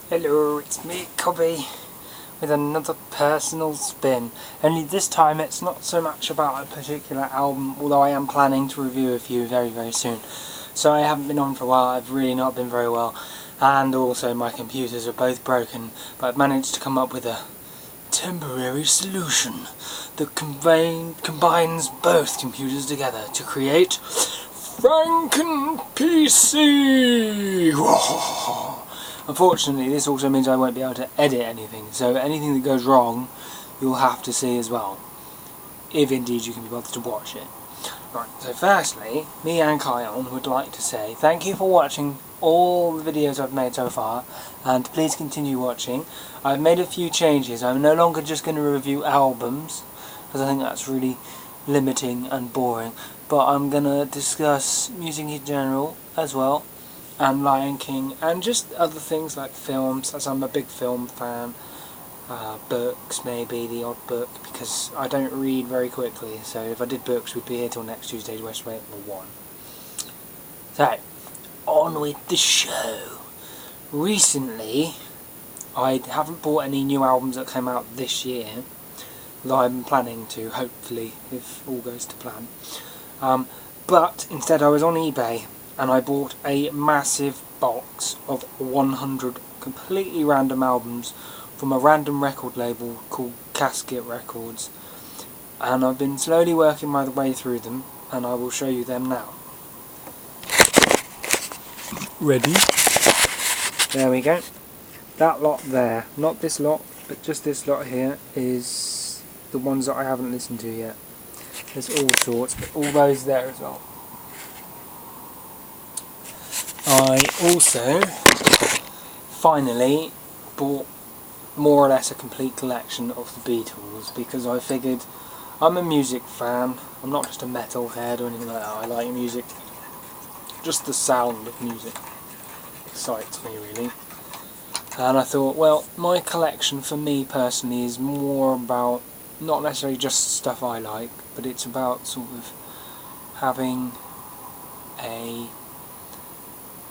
Hello, it's me, Cobby, with another personal spin. Only this time it's not so much about a particular album, although I am planning to review a few very, very soon. So I haven't been on for a while, I've really not been very well, and also my computers are both broken, but I've managed to come up with a temporary solution that combines both computers together to create Franken PC! Unfortunately, this also means I won't be able to edit anything, so anything that goes wrong, you'll have to see as well. If indeed you can be bothered to watch it. Right, so firstly, me and Kion would like to say thank you for watching all the videos I've made so far, and please continue watching. I've made a few changes. I'm no longer just going to review albums, because I think that's really limiting and boring, but I'm going to discuss music in general as well, and Lion King, and just other things like films, as I'm a big film fan. Books, maybe the odd book, because I don't read very quickly, so if I did books we'd be here till next Tuesday to wait for one. So, on with the show. Recently, I haven't bought any new albums that came out this year, though I'm planning to, hopefully, if all goes to plan. But instead I was on eBay, and I bought a massive box of 100 completely random albums from a random record label called Casket Records, and I've been slowly working my way through them, and I will show you them now. Ready? There we go. That lot there, not this lot, but just this lot here, is the ones that I haven't listened to yet. There's all sorts, but all those there as well. I also finally bought more or less a complete collection of the Beatles, because I figured I'm a music fan, I'm not just a metal head or anything like that. I like music, just the sound of music excites me really, and I thought, well, my collection for me personally is more about not necessarily just stuff I like, but it's about sort of having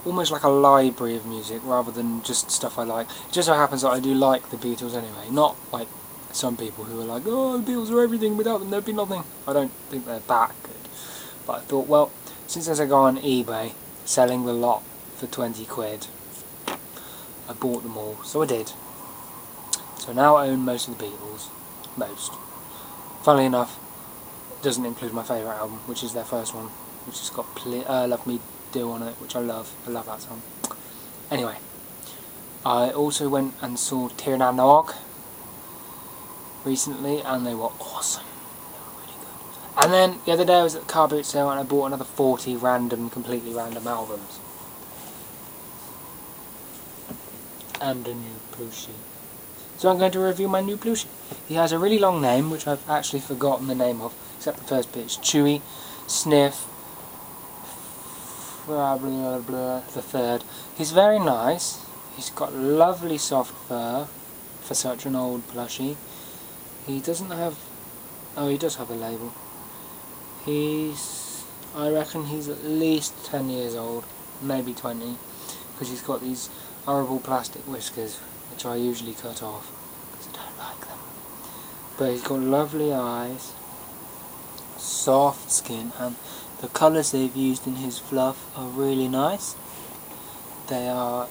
almost like a library of music rather than just stuff I like. It just so happens that I do like the Beatles anyway, not like some people who are like, oh, the Beatles are everything, without them there'd be nothing. I don't think they're that good. But I thought, well, since there's a guy on eBay selling the lot for 20 quid, I bought them all, so I did. So now I own most of the Beatles. Most. Funnily enough, it doesn't include my favourite album, which is their first one, which has got Love Me Do on it, which I love that song. Anyway, I also went and saw Tir Na Nog recently, and they were awesome. They were really good. And then the other day I was at the car boot sale and I bought another 40 completely random albums. And a new Plushie. So I'm going to review my new Plushie. He has a really long name, which I've actually forgotten the name of, except the first bit. It's Chewy, Sniff, blah blah blah, the third. He's very nice. He's got lovely soft fur for such an old plushie. He doesn't have... oh, he does have a label. I reckon he's at least 10 years old, maybe 20, because he's got these horrible plastic whiskers, which I usually cut off, because I don't like them. But he's got lovely eyes, soft skin, and the colours they've used in his fluff are really nice. They are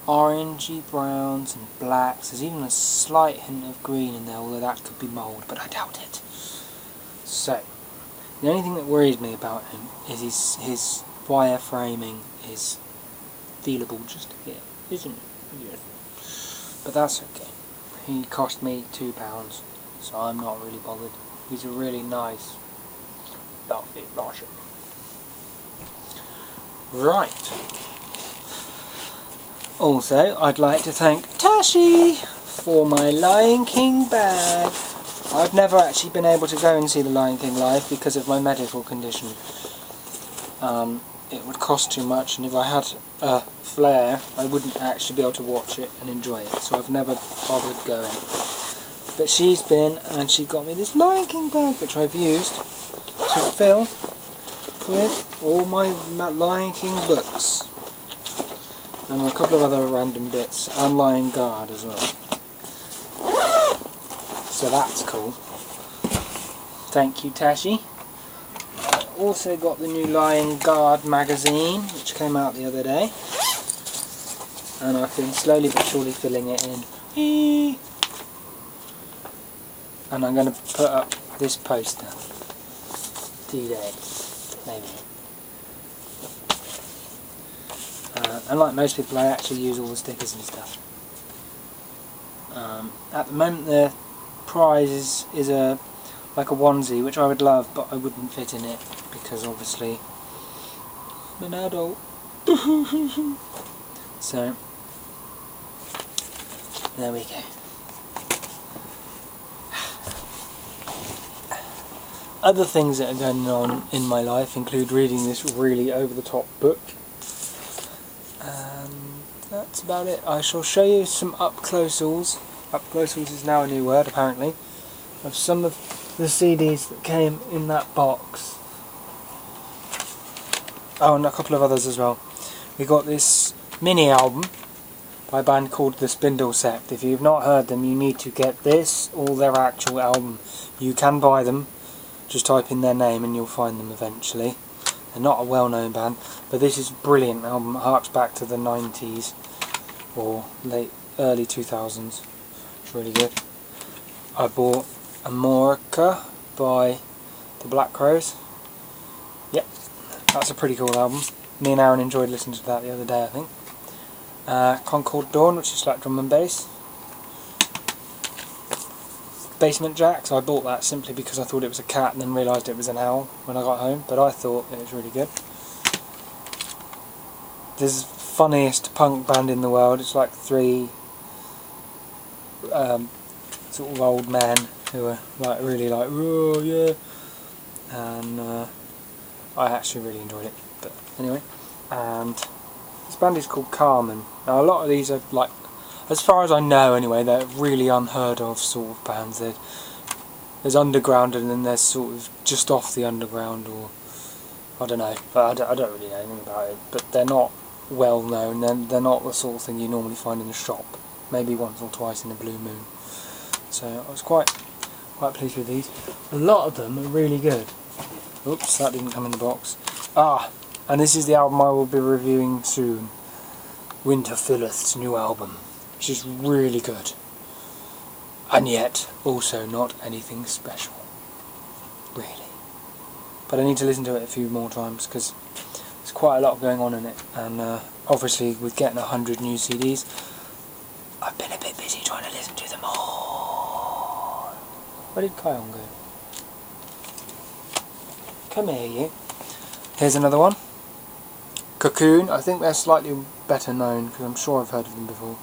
orangey browns and blacks. There's even a slight hint of green in there, although that could be mould, but I doubt it. So, the only thing that worries me about him is his wire framing is feelable just here, isn't it? Yes. But that's okay. He cost me £2, so I'm not really bothered. He's a really nice velvet Plushie. Right. Also, I'd like to thank Tashi for my Lion King bag. I've never actually been able to go and see the Lion King live because of my medical condition. It would cost too much, and if I had a flare, I wouldn't actually be able to watch it and enjoy it, so I've never bothered going. But she's been, and she got me this Lion King bag, which I've used to fill with all my Lion King books. and a couple of other random bits, and Lion Guard as well. So that's cool. Thank you, Tashi. I also got the new Lion Guard magazine, which came out the other day, and I've been slowly but surely filling it in. And I'm going to put up this poster today, maybe. And like most people, I actually use all the stickers and stuff. At the moment, the prize is like a onesie, which I would love, but I wouldn't fit in it because obviously I'm an adult. So there we go. Other things that are going on in my life include reading this really over-the-top book. That's about it. I shall show you some up-closals. Up-closals is now a new word, apparently, of some of the CDs that came in that box. Oh, and a couple of others as well. We got this mini album by a band called The Spindle Sect. If you've not heard them, you need to get this or their actual album. You can buy them. Just type in their name and you'll find them eventually. They're not a well-known band, but this is a brilliant album. It harks back to the 90s or early 2000s. It's really good. I bought Amorica by the Black Crowes. Yep, that's a pretty cool album. Me and Aaron enjoyed listening to that the other day, I think. Concord Dawn, which is like drum and bass. Basement Jacks, I bought that simply because I thought it was a cat and then realised it was an owl when I got home, but I thought it was really good. This funniest punk band in the world. It's like three sort of old men who are like really like, oh yeah, and I actually really enjoyed it. But anyway, and this band is called Carmen. Now a lot of these are like, as far as I know anyway, they're really unheard of sort of bands. There's underground and then there's sort of just off the underground, or I don't know, but I don't really know anything about it. But they're not well known, they're not the sort of thing you normally find in a shop, maybe once or twice in a blue moon. So I was quite pleased with these. A lot of them are really good. Oops, that didn't come in the box. And this is the album I will be reviewing soon. Winter Filleth's new album, which is really good, and yet also not anything special, really. But I need to listen to it a few more times because there's quite a lot going on in it, and obviously with getting 100 new CDs, I've been a bit busy trying to listen to them all. Where did Kion go? Come here, you. Here's another one. Cocoon. I think they're slightly better known because I'm sure I've heard of them before.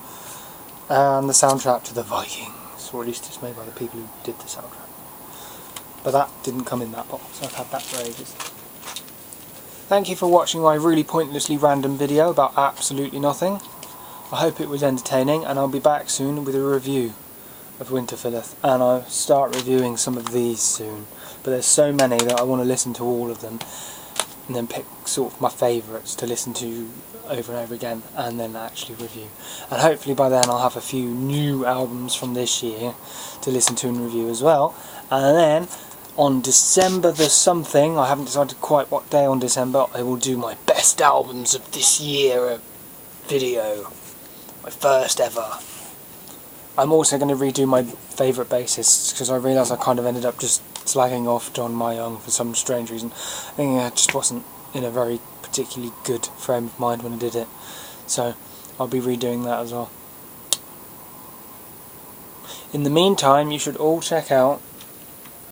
And the soundtrack to the Vikings, or at least it's made by the people who did the soundtrack. But that didn't come in that box. I've had that for ages. Thank you for watching my really pointlessly random video about absolutely nothing. I hope it was entertaining, and I'll be back soon with a review of Winter Filleth, and I'll start reviewing some of these soon. But there's so many that I want to listen to all of them, and then pick sort of my favourites to listen to over and over again, and then actually review. And hopefully by then I'll have a few new albums from this year to listen to and review as well. And then on December the something, I haven't decided quite what day on December, I will do my best albums of this year video. My first ever. I'm also going to redo my favourite bassists because I realised I kind of ended up just slagging off John Myung for some strange reason. I think I just wasn't in a very particularly good frame of mind when I did it. So I'll be redoing that as well. In the meantime, you should all check out